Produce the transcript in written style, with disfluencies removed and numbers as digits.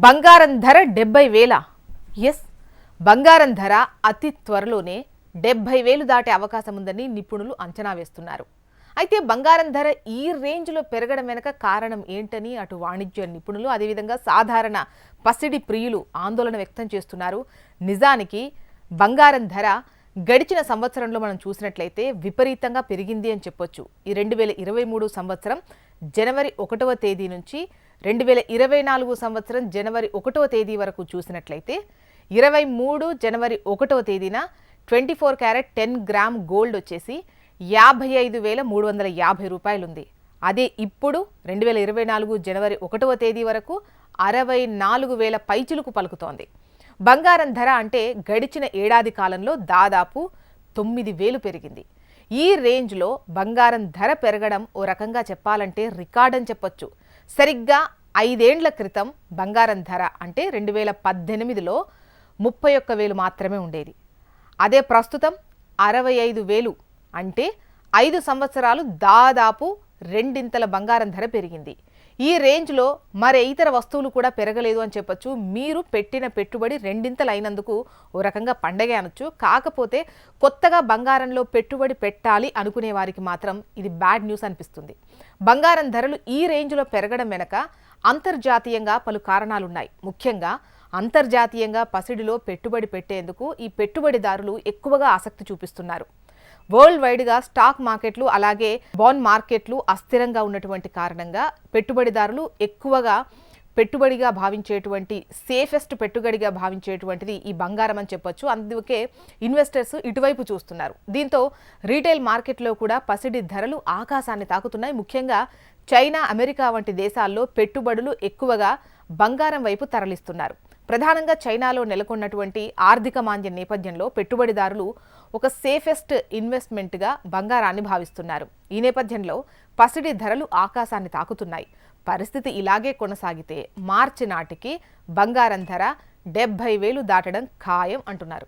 బంగారం ధర 70,000. ఎస్, బంగారం ధర అతి త్వరలోనే 70,000 దాటే అవకాశం ఉందని నిపుణులు అంచనా వేస్తున్నారు. అయితే బంగారం ధర ఈ రేంజ్లో పెరగడం వెనుక కారణం ఏంటని అటు వాణిజ్య నిపుణులు అదేవిధంగా సాధారణ పసిడి ప్రియులు ఆందోళన వ్యక్తం చేస్తున్నారు. నిజానికి బంగారం ధర గడిచిన సంవత్సరంలో మనం చూసినట్లయితే విపరీతంగా పెరిగింది అని చెప్పొచ్చు. ఈ 2023 సంవత్సరం జనవరి 1వ తేదీ నుంచి 2024 సంవత్సరం జనవరి 1వ తేదీ వరకు చూసినట్లయితే 23 జనవరి 1వ తేదీన 24 క్యారెట్ 10 గ్రామ్ గోల్డ్ వచ్చేసి 55,350 రూపాయలు ఉంది. అదే ఇప్పుడు 2024 జనవరి 1వ తేదీ వరకు 64,000 పైచిలుకు పలుకుతోంది. బంగారం ధర అంటే గడిచిన ఏడాది కాలంలో దాదాపు 9,000 పెరిగింది. ఈ రేంజ్లో బంగారం ధర పెరగడం ఓ రకంగా చెప్పాలంటే రికార్డ్ అని చెప్పొచ్చు. సరిగ్గా 5 ఏండ్ల క్రితం బంగారం ధర అంటే 2018లో 31,000 మాత్రమే ఉండేది. అదే ప్రస్తుతం 65,000 అంటే 5 సంవత్సరాలు దాదాపు రెండింతల బంగారం ధర పెరిగింది. ఈ రేంజ్లో మరే ఇతర వస్తువులు కూడా పెరగలేదు అని చెప్పొచ్చు. మీరు పెట్టిన పెట్టుబడి రెండింతలు అయినందుకు ఓ రకంగా పండగే అనొచ్చు. కాకపోతే కొత్తగా బంగారంలో పెట్టుబడి పెట్టాలి అనుకునే వారికి మాత్రం ఇది బ్యాడ్ న్యూస్ అనిపిస్తుంది. బంగారం ధరలు ఈ రేంజ్లో పెరగడం వెనక అంతర్జాతీయంగా పలు కారణాలున్నాయి. ముఖ్యంగా అంతర్జాతీయంగా పసిడిలో పెట్టుబడి పెట్టేందుకు ఈ పెట్టుబడిదారులు ఎక్కువగా ఆసక్తి చూపిస్తున్నారు. వరల్డ్ వైడ్గా స్టాక్ మార్కెట్లు అలాగే బాండ్ మార్కెట్లు అస్థిరంగా ఉన్నటువంటి కారణంగా పెట్టుబడిదారులు ఎక్కువగా పెట్టుబడిగా భావించేటువంటి సేఫెస్ట్ పెట్టుబడిగా భావించేటువంటిది ఈ బంగారం అని చెప్పొచ్చు. అందుకే ఇన్వెస్టర్స్ ఇటువైపు చూస్తున్నారు. దీంతో రీటైల్ మార్కెట్లో కూడా పసిడి ధరలు ఆకాశాన్ని తాకుతున్నాయి. ముఖ్యంగా చైనా, అమెరికా వంటి దేశాల్లో పెట్టుబడులు ఎక్కువగా బంగారం వైపు తరలిస్తున్నారు. ప్రధానంగా చైనాలో నెలకొన్నటువంటి ఆర్థిక మాంద్యం నేపథ్యంలో పెట్టుబడిదారులు ఒక సేఫెస్ట్ ఇన్వెస్ట్మెంట్గా బంగారాన్ని భావిస్తున్నారు. ఈ నేపథ్యంలో పసిడి ధరలు ఆకాశాన్ని తాకుతున్నాయి. పరిస్థితి ఇలాగే కొనసాగితే మార్చి నాటికి బంగారం ధర 70,000 దాటడం ఖాయం అంటున్నారు.